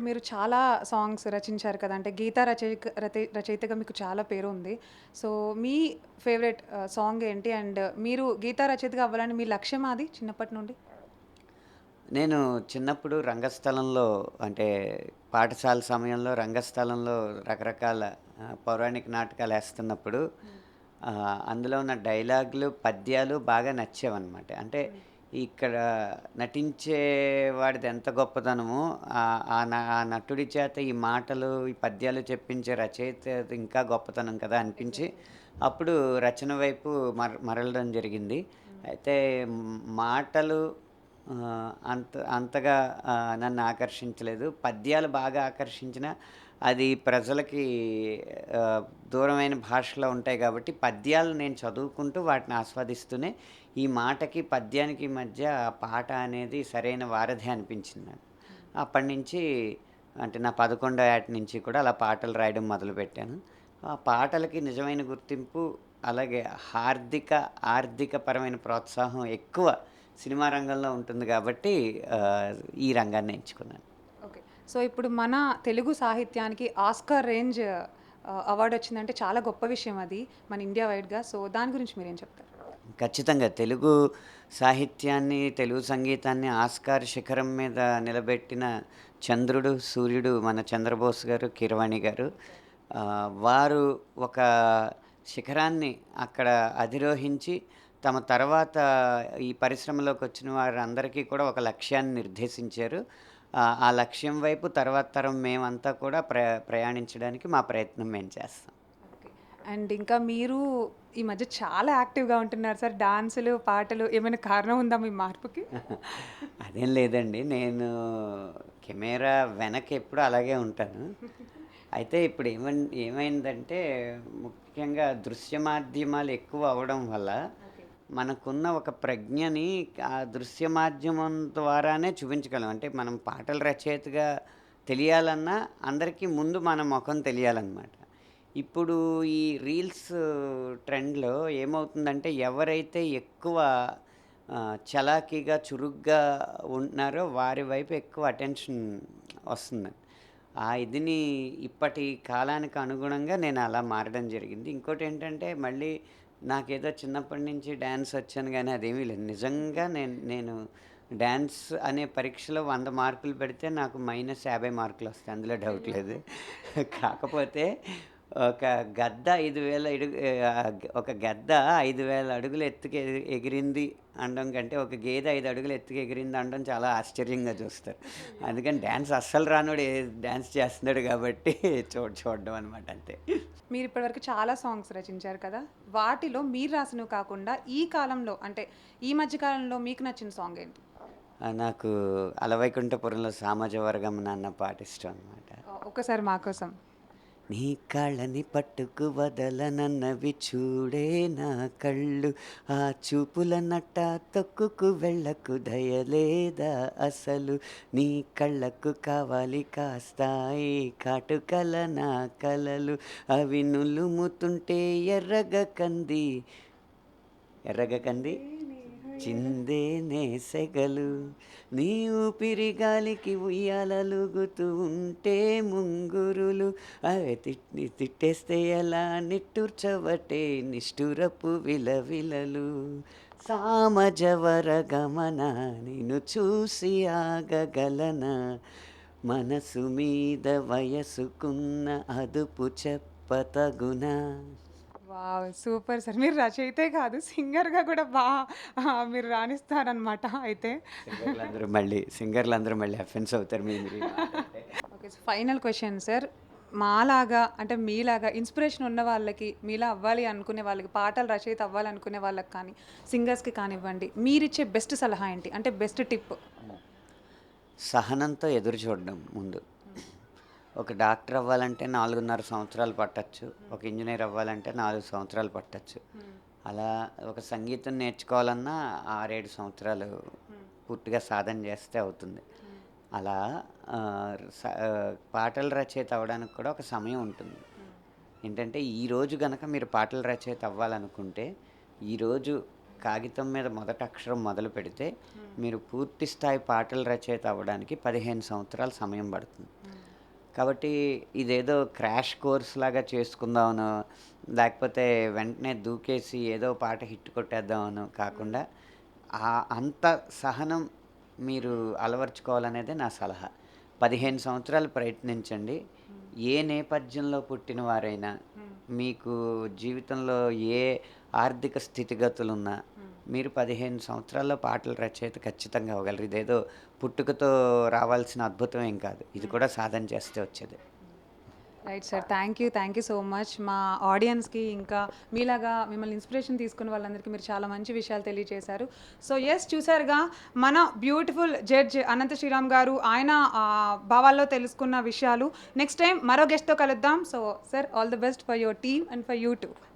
మీరు చాలా సాంగ్స్ రచించారు కదా! అంటే గీత రచయితగా మీకు చాలా పేరు ఉంది. సో, మీ ఫేవరెట్ సాంగ్ ఏంటి? అండ్ మీరు గీత రచయితగా అవ్వాలని మీ లక్ష్యమా అది చిన్నప్పటి నుండి? నేను చిన్నప్పుడు రంగస్థలంలో అంటే పాఠశాల సమయంలో రంగస్థలంలో రకరకాల పౌరాణిక నాటకాలేస్తున్నప్పుడు హ్మ్. అందులో ఉన్న డైలాగులు, పద్యాలు బాగా నచ్చేవన్నమాట. అంటే హ్మ్. ఇక్కడ నటించే వాడిది ఎంత గొప్పతనమో ఆ నటుడి చేత ఈ మాటలు, ఈ పద్యాలు చెప్పించే రచయితది ఇంకా గొప్పతనం కదా అనిపించి, ఎగ్జాక్ట్‌లీ. అప్పుడు రచన వైపు మరలడం జరిగింది. హ్మ్. అయితే మాటలు అంతగా నన్ను ఆకర్షించలేదు. పద్యాలు బాగా ఆకర్షించినా, అది ప్రజలకి దూరమైన భాషలో ఉంటాయి గాబట్టి, పద్యాలు నేను చదువుకుంటూ వాటిని ఆస్వాదిస్తూనే, ఈ మాటకి, పద్యానికి మధ్య ఆ పాట అనేది సరైన వారధి అనిపించింది నాకు. హ్మ్. అప్పటినుంచి అంటే నా 11వ ఏట నుంచి కూడా అలా పాటలు రాయడం మొదలుపెట్టాను. ఆ పాటలకి నిజమైన గుర్తింపు, అలాగే ఆర్థిక పరమైన ప్రోత్సాహం ఎక్కువ సినిమా రంగంలో ఉంటుంది గాబట్టి ఈ రంగాన్ని ఎంచుకున్నాను. ఓకే. సో, ఇప్పుడు మన తెలుగు సాహిత్యానికి ఆస్కార్ రేంజ్ అవార్డొచ్చిందంటే చాలా గొప్ప విషయం అది. మన ఇండియా వైడ్‌గా. సో, దాని గురించి మీరేం చెప్తారు? ఖచ్చితంగా తెలుగు సాహిత్యాన్ని, తెలుగు సంగీతాన్ని ఆస్కార్ శిఖరం మీద నిలబెట్టిన చంద్రుడు, సూర్యుడు మన చంద్రబోస్ గారు, కీరవాణి గారు. ఎగ్జాక్ట్‌లీ. వారు ఒక శిఖరాన్ని అక్కడ అధిరోహించి, తమ తర్వాత ఈ పరిశ్రమలోకొచ్చిన వారందరికీ కూడా ఒక లక్ష్యాన్ని నిర్దేశించారు. ఆ లక్ష్యం వైపు తర్వాత తరం మేమంతా కూడా ప్రయాణించడానికి మా ప్రయత్నం మేము చేస్తాం. ఓకే. అండ్ ఇంకా మీరు ఈ మధ్య చాలా యాక్టివ్‌గా ఉంటున్నారు సార్. డాన్సులు, పాటలు ఏమైనా కారణం ఉందా మీ మార్పుకి? అదేం లేదండి. నేను కెమెరా వెనక ఎప్పుడూ అలాగే ఉంటాను. అయితే ఇప్పుడు ఏమైందంటే ముఖ్యంగా దృశ్య మాధ్యమాలు ఎక్కువ అవ్వడం వల్ల ఓకే. మనకున్న ఒక ప్రజ్ఞని ఆ దృశ్య మాధ్యమం ద్వారానే చూపించగలం. అంటే మనం పాటల రచయితగా తెలియాలన్నా అందరికీ ముందు మన మొఖం తెలియాలనమాట. ఇప్పుడు ఈ రీల్స్ ట్రెండ్‌లో ఏమవుతుందంటే ఎవరైతే ఎక్కువ చలాకీగా, చురుగ్గా ఉంటున్నారో వారి వైపు ఎక్కువ అటెన్షన్ వస్తుందండి. ఆ ఇదిని ఇప్పటి కాలానికి అనుగుణంగా నేను అలా మారడం జరిగింది. ఇంకోటేంటంటే మళ్ళీ నాకేదో చిన్నప్పటి నుంచి డాన్స్ వచ్చని గానీ అదేమీ లేదు. నిజంగా నేను డాన్స్ అనే పరీక్షలో 100 మార్కులు పెడితే నాకు -50 మార్కులొస్తాయి. అందులో డౌట్ అయ్యో! లేదు. కాకపోతే ఒక గద్ద 5000 ఒక గద్ద 5000 అడుగులు ఎత్తుకి ఎగిరింది అనడం కంటే, ఒక గేదె 5 అడుగులు ఎత్తుకి ఎగిరింది అనడం చాలా ఆశ్చర్యంగా చూస్తారు. అయ్యో! అందుకని డాన్స్ అస్సలు రానోడు డాన్స్ చేస్తున్నాడు కాబట్టి చూడడం అనమాట అంతే. మీరిప్పటి వరకు చాలా సాంగ్స్ రచించారు కదా! వాటిలో మీరు రాసినవి కాకుండా ఈ కాలంలో అంటే ఈ మధ్య కాలంలో మీకు నచ్చిన సాంగ్ ఏంటి? నాకు 'అలవైకుంఠపురంలో సామాజవర్గం' అన్న పాట ఇష్టం అనమాట. ఒక్కసారి మా కోసం. నీ కళ్ళని పట్టుకు వదలనన్నవి చూడే నా కళ్ళు ఆ చూపుల నట్ట తొక్కుకు వెళ్ళకు దయలేదా అసలు నీ కళ్ళకు కావాలి కాస్తాయి కాటుకల నా కలలు అవి నులుముతుంటే ఎర్రగ కంది చిందేనే సెగలు నీ ఊపిరి గాలికి ఉయ్యాలలుగుతూ ఉంటే ముంగురులు అవి తిట్టేస్తే ఎలా నిట్టూర్చవటే నిష్ఠురపు విలవిలలు సామజవర గమన నిన్ను చూసి ఆగగలనా మనసు మీద వయసుకున్న అదుపు చెప్పతగునా. వావ్! Super sir. మీరు రచయితే కాదు సింగర్‌గా కూడా మీరు రాణిస్తారనమాట అయితే. సింగర్‌లందరూ మళ్ళీ అఫెన్స్ అవుతారు మీరు ఈ మాట అంటే. Okay. So, final question sir. మాలాగా అంటే మీలాగా ఇన్‌స్పిరేషన్ ఉన్న వాళ్ళకి, మీలా అవ్వాలి అనుకునే వాళ్ళకి, పాటల రచయిత అవ్వాలనుకునే వాళ్ళకి కానీ, సింగర్స్‌కి కానివ్వండి, మీరిచ్చే బెస్ట్ సలహా ఏంటి? అంటే బెస్ట్ టిప్? హ్మ్. సహనంతో ఎదురు చూడడం ముందు. హ్మ్. ఒక డాక్టర్ అవ్వాలంటే 4.5 సంవత్సరాలు పట్టొచ్చు. హ్మ్. ఒక ఇంజినీర్ అవ్వాలంటే 4 సంవత్సరాలు పట్టొచ్చు. హ్మ్. అలా ఒక సంగీతం నేర్చుకోవాలన్నా 6, 7 సంవత్సరాలు హ్మ్. పూర్తిగా సాధన చేస్తే అవుతుంది. హ్మ్. అలా పాటల రచయిత అవ్వడానికి కూడా ఒక సమయం ఉంటుంది. హ్మ్. ఏంటంటే ఈరోజు గనక మీరు పాటల రచయిత అవ్వాలనుకుంటే, ఈరోజు కాగితం మీద మొదటి అక్షరం మొదలుపెడితే, హ్మ్. మీరు పూర్తి స్థాయి పాటల రచయిత అవ్వడానికి 15 సంవత్సరాల సమయం పడుతుంది. హ్మ్. కాబట్టి ఇదేదో క్రాష్ కోర్స్ లాగా చేసుకుందామనో, లేకపోతే వెంటనే దూకేసి ఏదో పాట హిట్ కొట్టేద్దామనో కాకుండా, అంత సహనం మీరు అలవరుచుకోవాలనేదే నా సలహా. 15 సంవత్సరాలు ప్రయత్నించండి. ఏ నేపథ్యంలో పుట్టిన వారైనా, మీకు జీవితంలో ఏ ఆర్థిక స్థితిగతులున్నా, మీరు 15 సంవత్సరాల్లో పాటల రచయిత ఖచ్చితంగా అవ్వగలరు. ఇదేదో పుట్టుకతో రావాల్సిన అద్భుతం ఏం కాదు. ఇది కూడా సాధన చేస్తే వచ్చేదే. Right sir. Thank you so much. మా ఆడియన్స్‌కి ఇంకా మీలాగా మిమ్మల్ని ఇన్స్పిరేషన్ తీసుకున్న వాళ్ళందరికీ మీరు చాలా మంచి విషయాలు తెలియజేశారు. సో యెస్, చూసారుగా మన బ్యూటిఫుల్ జడ్జ్ అనంత శ్రీరామ్ గారు ఆయన భావాల్లో తెలుసుకున్న విషయాలు. నెక్స్ట్ టైం మరో గెస్ట్‌తో కలుద్దాం. So sir, all the best for your team and for you two.